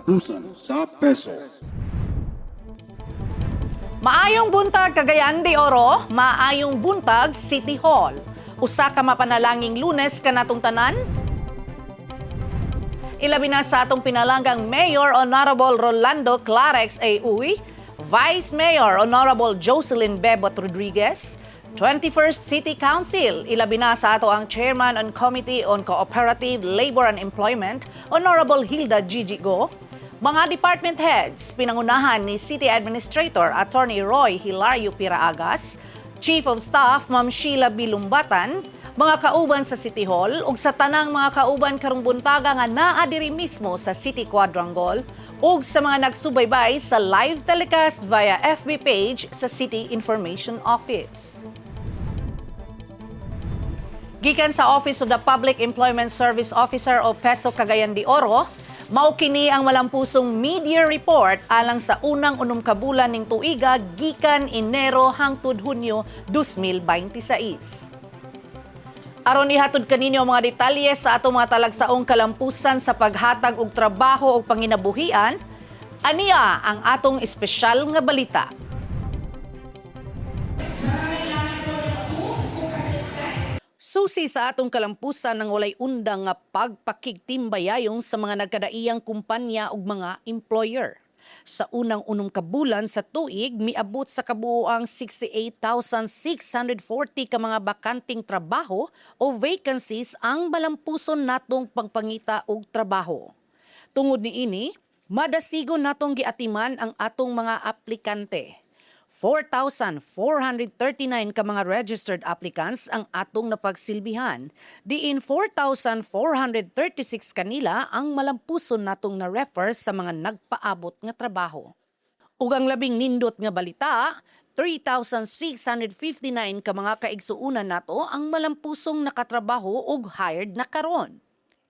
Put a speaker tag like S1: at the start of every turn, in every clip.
S1: Tapusan sa Peso.
S2: Maayong buntag Cagayan de Oro, maayong buntag City Hall. Usa ka mapanalangin Lunes kanatong tanan. Ilabi na sa atong pinalanggang Mayor Honorable Rolando Clarex A. Uy, Vice Mayor Honorable Jocelyn Bebot Rodriguez, 21st City Council, ilabi na sa ato ang Chairman on Committee on Cooperative Labor and Employment, Honorable Hilda Gigi Go, mga department heads, pinangunahan ni City Administrator Attorney Roy Hilario Piraagas, Chief of Staff Ma'am Sheila Bilumbatan, mga kauban sa City Hall ug sa tanang mga kauban karong buntaga nga naa diri mismo sa City Quadrangle ug sa mga nagsubaybay sa live telecast via FB page sa City Information Office. Gikan sa Office of the Public Employment Service Officer o PESO Cagayan de Oro, mao kini ang malampusong media report alang sa unang unom ka bulan ning tuiga gikan Enero hangtod Hunyo 2026. Aron ihatod kaninyo ang mga detalye sa atong mga talagsaong kalampusan sa paghatag og trabaho ug panginabuhian, aniya ang atong espesyal nga balita. Susi sa atong kalampusan ng walay undang nga pagpakigtimbayayong sa mga nagkadaiyang kumpanya ug mga employer. Sa unang unong kabulan sa tuig, miabot sa kabuoang 68,640 ka mga bakanting trabaho o vacancies ang malampuson natong pagpangita og trabaho. Tungod niini, madasigon natong giatiman ang atong mga aplikante. 4,439 ka mga registered applicants ang atong napagsilbihan, diin 4,436 kanila ang malampuson natong na-refer sa mga nagpaabot nga trabaho. Ug ang labing nindot nga balita, 3,659 ka mga kaigsuunan nato ang malampusong nakatrabaho ug hired na karon.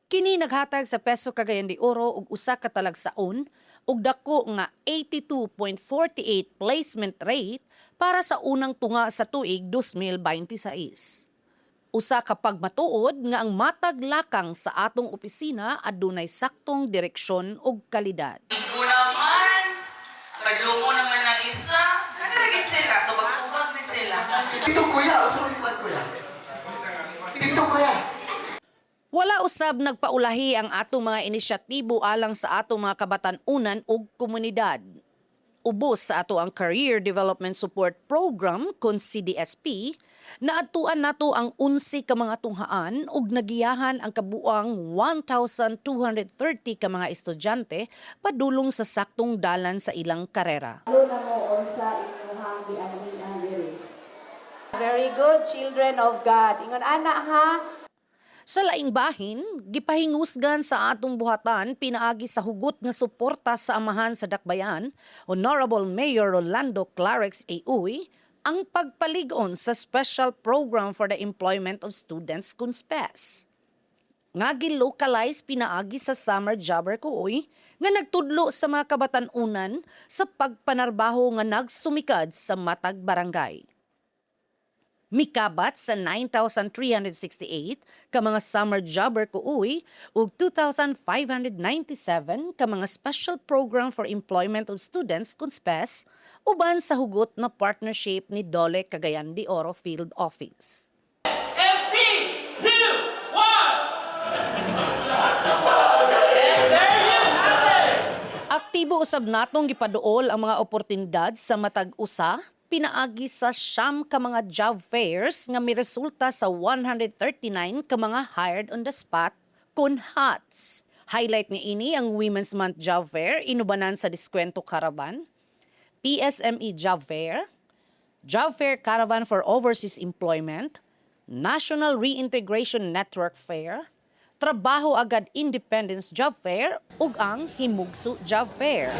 S2: Kini naghatag sa Peso Cagayan de Oro og usa ka talagsaon ug dako nga 82.48 placement rate para sa unang tunga sa tuig 2026. Usa ka pagmatuod nga ang matag lakang sa atong opisina adunay saktong direksyon ug kalidad.
S3: Ito naman, paglungo naman ng isa, nakalagit sila, tubag-tubag ni sila.
S4: Dito kuya, sorry kuya. Dito kuya.
S2: Wala usab nagpaulahi ang atong mga inisyatibo alang sa atong mga kabatan-unan ug komunidad. Ubos sa ato ang Career Development Support Program kon CDSP, naadtuan nato ang 11 ka mga tunghaan ug nagiyahan ang kabuang 1,230 ka mga estudyante padulong sa saktong dalan sa ilang karera.
S5: Very good, children of God. Ingon ana ha.
S2: Sa laing bahin, gipahingusgan sa atong buhatan pinaagi sa hugot nga suporta sa amahan sa dakbayan, Honorable Mayor Rolando Clarex A. Uy, ang pagpalig-on sa Special Program for the Employment of Students kun SPES. Nga gilocalize pinaagi sa summer jobber ko uy, nga nagtudlo sa mga kabatan-unan sa pagpanarbaho nga nagsumikad sa matag barangay. Mikabat sa 9,368 ka mga summer jobber ko uy ug 2,597 ka mga Special Program for Employment of Students kun SPES uban sa hugot na partnership ni Dole Cagayan de Oro Field Office.
S3: FP 2, 1!
S2: Aktibo usab natong gipaduol ang mga oportunidad sa matag usa pinaagi sa siyam ka mga job fairs nga miresulta sa 139 ka mga hired on the spot kun HOTS. Highlight ni ini ang Women's Month Job Fair inubanan sa Diskwento Caravan, PSME Job Fair, Job Fair Caravan for Overseas Employment, National Reintegration Network Fair, Trabaho Agad Independence Job Fair ug ang Himugso Job Fair.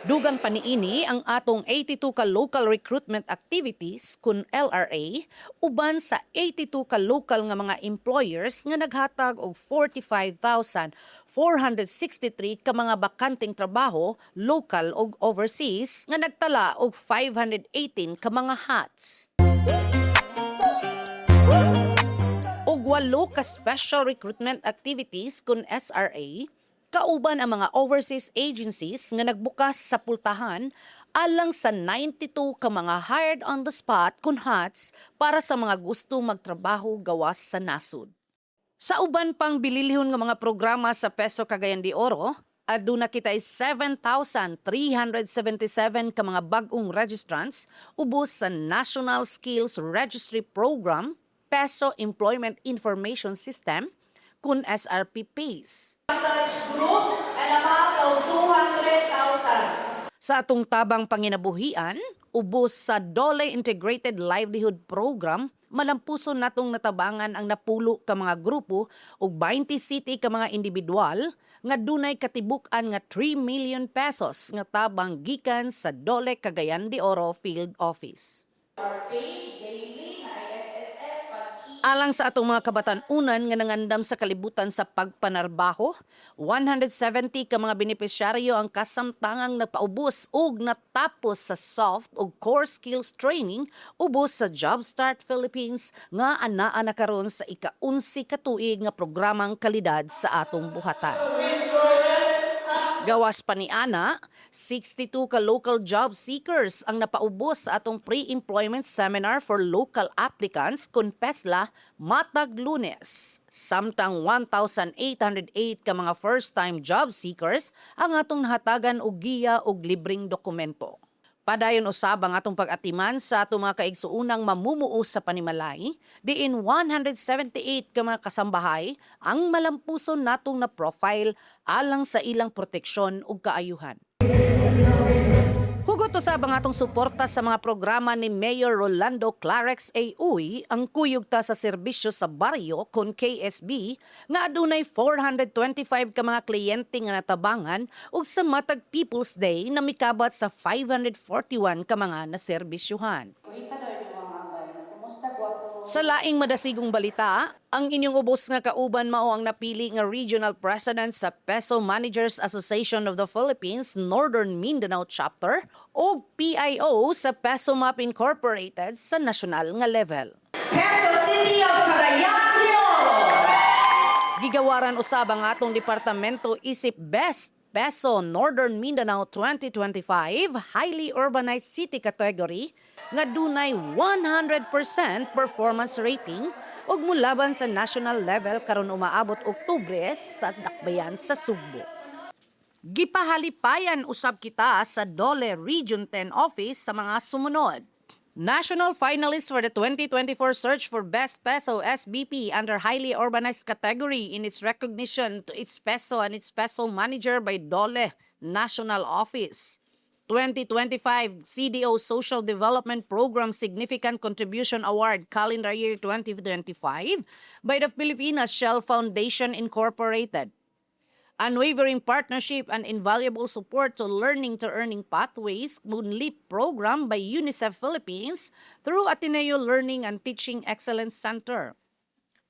S2: Dugang pa niini ang atong 82 ka local recruitment activities kun LRA uban sa 82 ka local nga mga employers nga naghatag og 45,463 ka mga bakanting trabaho local ug overseas nga nagtala og 518 ka mga HOTS. Og 8 ka special recruitment activities kun SRA Kauban ang mga overseas agencies nga nagbukas sa pultahan alang sa 92 ka mga hired on the spot kunhats para sa mga gusto magtrabaho gawas sa nasud. Sa uban pang bililhon nga mga programa sa Peso Cagayan de Oro, aduna kita is 7,377 ka mga bag-ong registrants ubos sa National Skills Registry Program, Peso Employment Information System, kun SRP PACE.
S5: Group, an amount of 200,000.
S2: Sa atong tabang panginabuhian, ubos sa DOLE Integrated Livelihood Program, malampuson natong natabangan ang napulo ka mga grupo ug 20 city ka mga individual nga dunay katibuk-an nga 3 million pesos nga tabang gikan sa DOLE Cagayan de Oro Field Office. Alang sa atong mga kabatan-unan nga nangandam sa kalibutan sa pagpanarbaho, 170 ka mga benepisyaryo ang kasamtangang napaubos ug natapos sa soft ug core skills training ubos sa Jobstart Philippines nga anaa na karon sa ika-11 ka tuig nga programang kalidad sa atong buhatan. Gawas pa ni Ana, 62 ka local job seekers ang napaubos sa atong pre-employment seminar for local applicants kun PESLA matag Lunes. Samtang 1,808 ka mga first-time job seekers ang atong nahatagan og giya og libreng dokumento. Padayon usab ang atong pag-atiman sa atong mga kaigsuunang mamumuo sa panimalay, diin 178 ka mga kasambahay ang malampuson natong na profile alang sa ilang proteksyon ug kaayuhan. Hugot usab ang atong suporta sa mga programa ni Mayor Rolando Clarex A. Uy ang kuyog ta sa serbisyo sa baryo kon KSB nga adunay 425 ka mga kliyente nga natabangan ug sa matag People's Day na mikabat sa 541 ka mga naserbisyuhan. Sa laing madasigong balita, ang inyong ubos nga kauban mao ang napili nga Regional President sa Peso Managers Association of the Philippines Northern Mindanao Chapter o PIO sa Peso Map Incorporated sa nasyonal nga level.
S3: Peso City of Cagayan de Oro.
S2: Gigawaran usab ang atong departamento isip Best Peso Northern Mindanao 2025 Highly Urbanized City category nga dunay 100% performance rating ug mulaban sa national level karon umaabot Oktubre sa dakbayan sa Sugbo. Gipahalipayan usab kita sa DOLE Region 10 Office sa mga sumunod. National finalist for the 2024 search for Best Peso SBP under Highly Urbanized category in its recognition to its Peso and its Peso manager by DOLE National Office. 2025 CDO Social Development Program Significant Contribution Award Calendar Year 2025 by the Filipinas Shell Foundation Incorporated. Unwavering partnership and invaluable support to Learning to Earning Pathways Moonleap Program by UNICEF Philippines through Ateneo Learning and Teaching Excellence Center.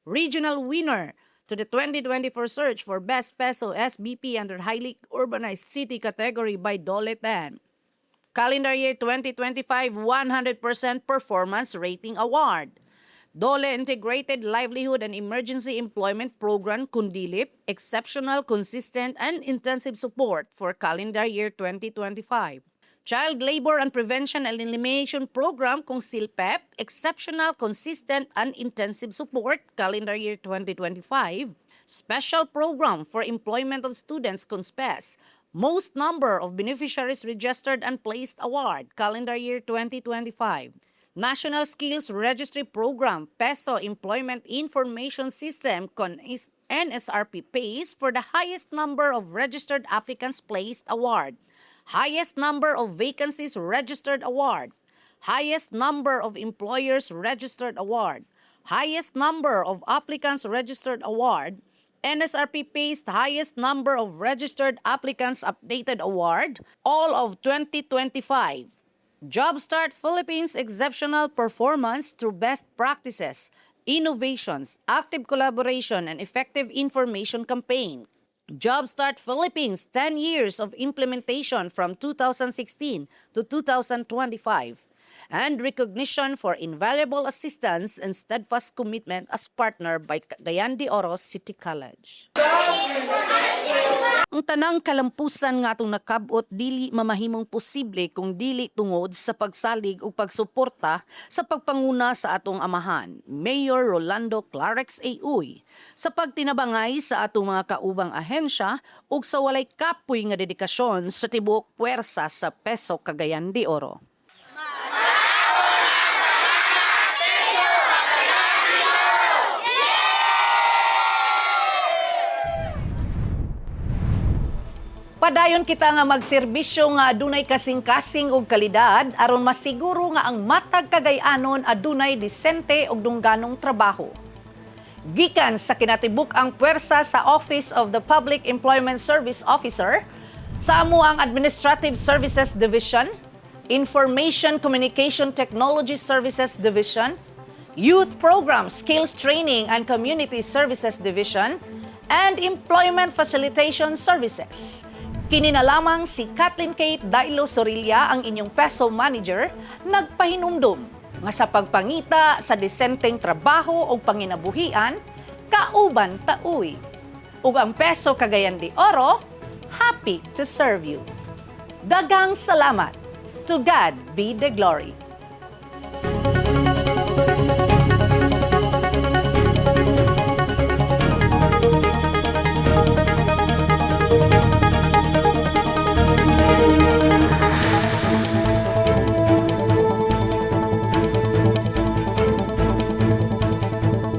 S2: Regional winner to the 2024 search for Best Peso SBP under Highly Urbanized City category by DOLE 10. Calendar Year 2025 100% Performance Rating Award. DOLE Integrated Livelihood and Emergency Employment Program Kundilip, Exceptional, Consistent, and Intensive Support for Calendar Year 2025. Child Labor and Prevention and Elimination Program kung SILPEP, Exceptional, Consistent, and Intensive Support, Calendar Year 2025. Special Program for Employment of Students kung SPES, Most Number of Beneficiaries Registered and Placed Award, Calendar Year 2025. National Skills Registry Program, Peso Employment Information System con NSRP PACE for the highest number of registered applicants placed award. Highest number of vacancies registered award. Highest number of employers registered award. Highest number of applicants registered award. NSRP PACE highest number of registered applicants updated award, all of 2025. Jobstart Philippines Exceptional Performance through Best Practices, Innovations, Active Collaboration, and Effective Information Campaign. Jobstart Philippines 10 years of implementation from 2016 to 2025. And recognition for invaluable assistance and steadfast commitment as partner by Cagayan de Oro City College. Ang tanang kalampusan nga atong nakabot dili mamahimong posible kung dili tungod sa pagsalig ug pagsuporta sa pagpanguna sa atong amahan, Mayor Rolando Clarex A. Uy, sa pagtinabangay sa atong mga kaubang ahensya ug sa walay kapoy nga dedikasyon sa tibuok puwersa sa Peso Cagayan de Oro. Padayon kita nga magserbisyo nga adunay kasing-kasing ug kalidad aron masiguro nga ang matag Cagayanon adunay disente ug dungganong trabaho. Gikan sa kinatibuk ang puwersa sa Office of the Public Employment Service Officer, sa amuang Administrative Services Division, Information Communication Technology Services Division, Youth Program Skills Training and Community Services Division, and Employment Facilitation Services. Kini na lamang si Kathleen Kate Dailo Sorilla, ang inyong Peso Manager, nagpahinumdum nga sa pagpangita sa disenteng trabaho o panginabuhian, kauban tauy. Ug ang Peso Cagayan de Oro, happy to serve you. Daghang salamat. To God be the glory.